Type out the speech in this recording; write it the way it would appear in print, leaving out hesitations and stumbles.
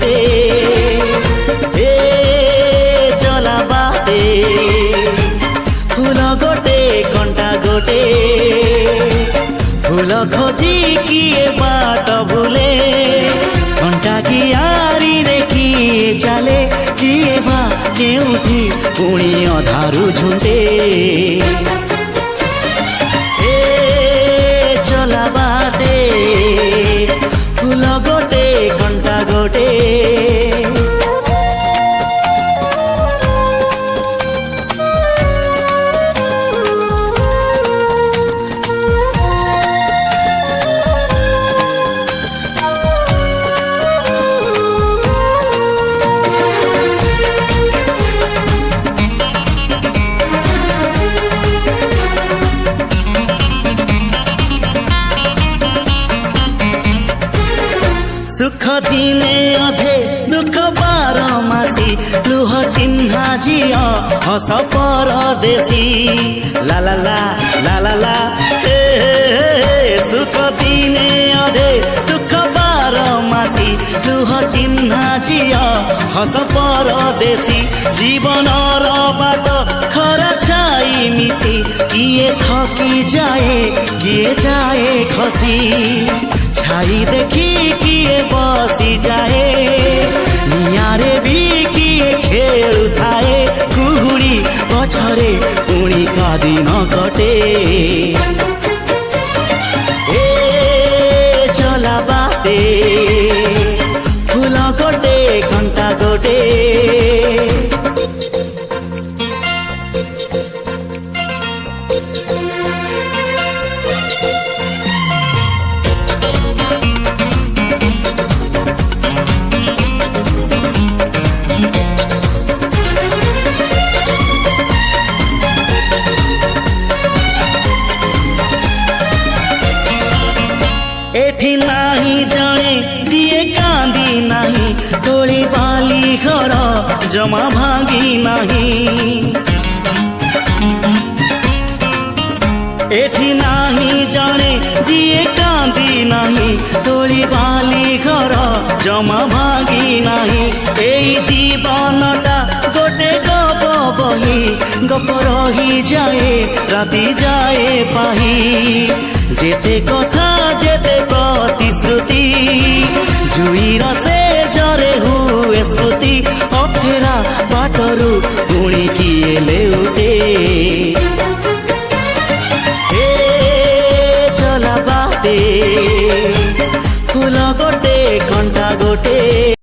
गोटे ए चला बाटे फूल गोटे कंटा गोटे फूल खोजी किए बाट भूले कंटा की आरी रे किए चले किए बा केउठी पुणी अधारू झुंटे ए चला बाटे फूल गोटे कंटा गोटे सुख दिने अधे दुख बारमासी लुह चिन्हा झिया हस परदेशी ला ला ला ला ला ला सुख दिने अधे दुख बारमासी लुह चिन्हा झिया हस परदेशी जीवन बाट खरा छाई मिसी किए थकी जाए किए जाए खसी छाई देखी किए बसी जाए नियारे भी किए खेलु थाए कुहुड़ी पछरे पुणी का दिन कटे ए चला बाटे फूल गोटे घंटा गोटे एठी नाही जाने जिए कांदी नाही तोली बाली घर जमा भांगी नाही एठी नाही जाने जिए कांदी नाही तोली बाली घर जमा भांगी नाही एई जीवनटा गोटे गप बही गप रही जाए राति जाए पाही जेते कथा जेते प्रतिश्रुति जुईर से जरे हुए स्मृति अफेरा बाटरू पुणी किए लेउटे ए चला बाटे फूल गोटे कंटा गोटे।